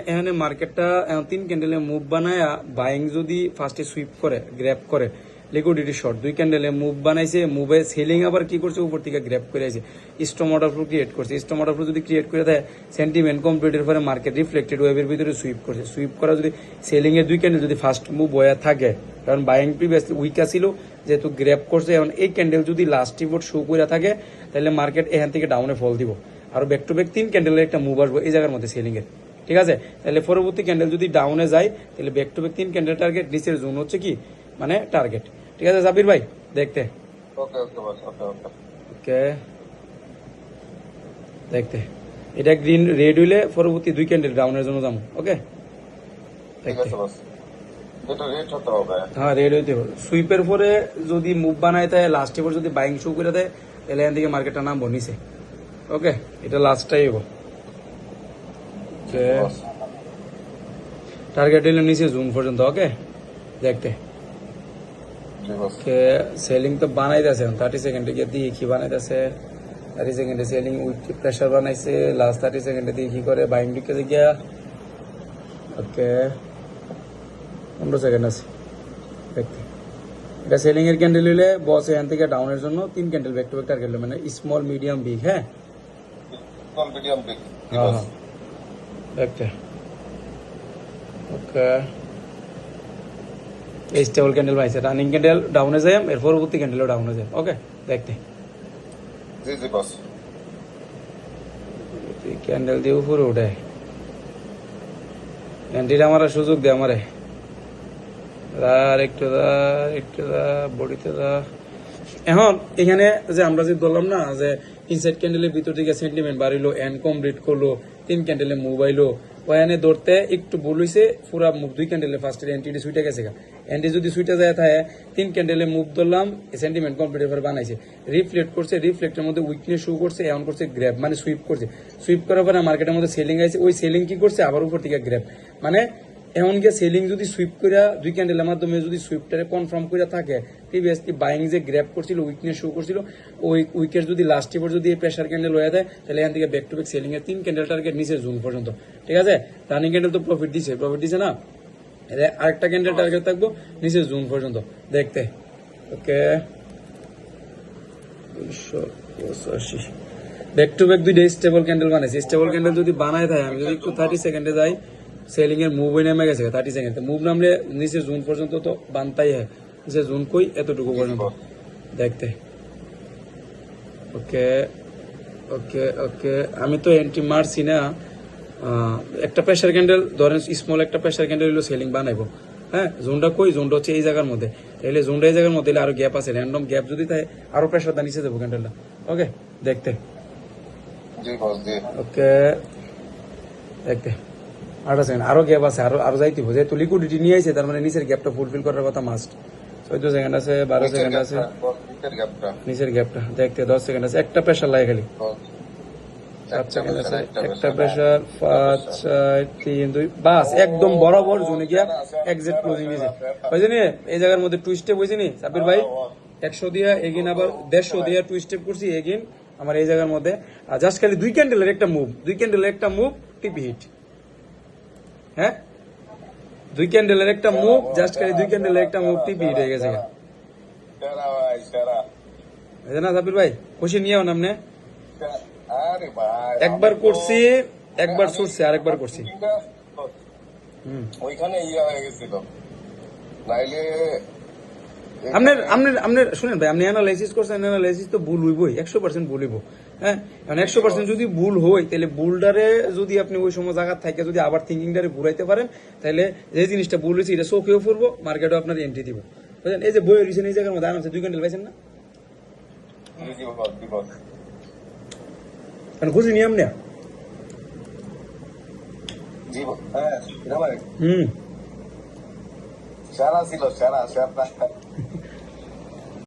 এখানে মার্কেটটা তিন ক্যান্ডেলে মুভ বানায় বাইং যদি ফার্স্টে সুইপ করে গ্র্যাব করে লিকুইডিটি শর্ট দুই ক্যান্ডেলে মুভ বানাইছে মুভে সেলিং আবার কি করছে উপর থেকে গ্র্যাব করে আছে স্টম অর্ডার ফ্লো ক্রিয়েট করছে স্টম অর্ডার ফ্লো যদি ক্রিয়েট করে দেয় সেন্টিমেন্ট কমপ্লিটের পরে মার্কেট রিফ্লেক্টেড ওয়েবের ভিতরে সুইপ করছে সুইপ করা যদি সেলিং এর দুই ক্যান্ডেল যদি ফার্স্ট মুভ হয়ে থাকে কারণ বাইং প্রিভিয়াস উইক ছিল যেহেতু গ্র্যাব করছে এখন এই ক্যান্ডেল যদি লাস্ট রিপোর্ট শো করে থাকে তাহলে মার্কেট এখান থেকে ডাউনে ফল দিব আর ব্যাক টু ব্যাক তিন ক্যান্ডেলের একটা মুভ আসবে এই জায়গার মধ্যে সেলিং এর ঠিক আছে তাহলে পরবর্তী ক্যান্ডেল যদি ডাউনে যায় তাহলে ব্যাক টু ব্যাক তিন ক্যান্ডেল টার্গেট নিচের জোন হচ্ছে কি মানে টার্গেট ঠিক আছে জাবির ভাই দেখতে ওকে দেখতে এটা গ্রিন রেড হইলে পরবর্তী দুই ক্যান্ডেল ডাউনের জন্য যাবো ওকে হ্যাঁ রেড হইতে হবে সুইপের পরে যদি মুভ বানায় তাই লাস্ট এবার যদি বাইং শো করে দেয় তাহলে এখান থেকে মার্কেটটা নামবো নিচে ওকে এটা লাস্টটাই হবো টার্গেট হইলে নিচে জুন পর্যন্ত ওকে দেখতে সেলিং তো বানাইতেছে 30 সেকেন্ডে গিয়ে দিয়ে কি বানাইতেছে 30 সেকেন্ডে সেলিং উইক প্রেসার বানাইছে লাস্ট 30 সেকেন্ডে দিয়ে কি করে বাইং ঢুকে গিয়া ওকে 15 সেকেন্ড আছে দেখতে এটা সেলিং এর ক্যান্ডেল হইলে বস এখান থেকে ডাউনের জন্য তিন candle back to back target মানে স্মল মিডিয়াম বিগ হ্যাঁ হ্যাঁ দেখতে ওকে এই স্টেবল ক্যান্ডেল পাইছে রানিং ক্যান্ডেল ডাউনে যায় এর পরবর্তী ক্যান্ডেলও ডাউনে যায় ওকে দেখতে জি জি বস ক্যান্ডেল দিয়ে উপরে উঠে ক্যান্ডেল আমার সুযোগ দে আমারে আর একটু বডিতে এখন এখানে যে আমরা যে বললাম না যে ইনসাইড ক্যান্ডেলের ভিতর থেকে সেন্টিমেন্ট বাড়িলো এন্ড কমপ্লিট করলো তিন ক্যান্ডেলে মোবাইলো ওখানে ধরতে একটু ভুল হয়েছে পুরা মুভ দুই ক্যান্ডেলে ফার্স্টের এন্ট্রি সুইটে গেছে এন্ট্রি যদি সুইটে যায় থাকে তিন ক্যান্ডেলে মুভ ধরলাম সেন্টিমেন্ট কমপ্লিট এবার বানাইছে রিফ্লেক্ট করছে রিফ্লেক্টের মধ্যে উইকনেস শো করছে এমন করছে গ্র্যাব মানে সুইপ করছে সুইপ করার পরে মার্কেটের মধ্যে সেলিং আছে ওই সেলিং কি করছে আবার উপর থেকে গ্র্যাব মানে এমন গিয়ে সেলিং যদি সুইপ করে দুই ক্যান্ডেলের মাধ্যমে যদি সুইপটারে কনফার্ম করে থাকে প্রিভিয়াসলি বাইং যে গ্র্যাব করছিল উইকনেস শো করছিল ওই উইকেট যদি লাস্ট এবার যদি প্রেসার ক্যান্ডেল হয়ে যায় তাহলে এখান থেকে ব্যাক টু ব্যাক সেলিং এর তিন ক্যান্ডেল টার্গেট নিচে জুন পর্যন্ত ঠিক আছে রানিং ক্যান্ডেল তো প্রফিট দিছে না আরেকটা ক্যান্ডেল টার্গেট থাকবো নিচে জুন পর্যন্ত দেখতে ওকে 285 ব্যাক টু ব্যাক দুইটা স্টেবল ক্যান্ডেল বানাইছে স্টেবল ক্যান্ডেল যদি বানায় থাকে আমি যদি একটু 30 সেকেন্ডে যাই সেলিং এর মুভ নেমে গেছে 30 সেকেন্ড মুভ নামলে নিচে জুন পর্যন্ত তো বানতাই হয় নিচে জুন কই এতটুকু পর্যন্ত দেখতে ওকে ওকে ওকে আমি তো এন্ট্রি মারছি না একটা প্রেসার ক্যান্ডেল ধরেন স্মল একটা প্রেসার ক্যান্ডেল হলো সেলিং বানাইবো হ্যাঁ জোনটা কই জোনটা হচ্ছে এই জায়গার মধ্যে তাহলে জোনটা এই জায়গার মধ্যে আরো গ্যাপ আছে র্যান্ডম গ্যাপ যদি থাকে আরো প্রেসার দা নিচে দেবো ক্যান্ডেলটা ওকে দেখতে ওকে দেখতে 8 সেকেন্ড আরো গ্যাপ আছে আরো যাইতে হবে যেহেতু লিকুইডিটি নিয়ে আইছে তার মানে নিচের গ্যাপটা ফুলফিল করার কথা মাস্ট 14 সেকেন্ড আছে 12 সেকেন্ড আছে নিচের গ্যাপটা দেখতে 10 সেকেন্ড আছে একটা প্রেসার লাগে খালি 7 সেকেন্ড আছে একটা প্রেসার 5 4 3 2 বাস একদম বরাবর জোনে গিয়া এক্সাক্ট ক্লোজিং দিয়েছে বুঝছেন এই জায়গার মধ্যে টু স্টেপ হইছে নি সাবির ভাই 100 দিয়া এগিন আবার 150 দিয়া টু স্টেপ করছি এগিন আমার এই জায়গার মধ্যে জাস্ট খালি দুই ক্যান্ডেলের একটা মুভ টিপি হিট হ্যাঁ দুই ক্যান্ডেলের একটা মুভ জাস্ট খালি দুই ক্যান্ডেলের একটা মুভ টিপি হিট হয়ে গেছে না সাবির ভাই খুশি নিয়েও নামনে একবার করছি একবার ছুটছে আরেকবার করছি ওইখানে ইয়া হয়ে গেছিল নাইলে আপনার শুনেন ভাই আপনি অ্যানালাইসিস করছেন অ্যানালাইসিস তো ভুল হইবই 100% ভুল হইব হ্যাঁ এখন 100% যদি ভুল হয় তাহলে ভুলটারে যদি আপনি ওই সময় জায়গা থেকে যদি আবার থিঙ্কিংটারে ঘুরাইতে পারেন তাহলে যে জিনিসটা ভুল হয়েছে এটা চোখেও পড়বো মার্কেটও আপনার এন্ট্রি দিব বুঝলেন এই যে বই রয়েছেন এই জায়গার মধ্যে আরামসে দুই ক্যান্ডেল পাইছেন না খুশি নিয়ম নেয়া সারা ছিল সারা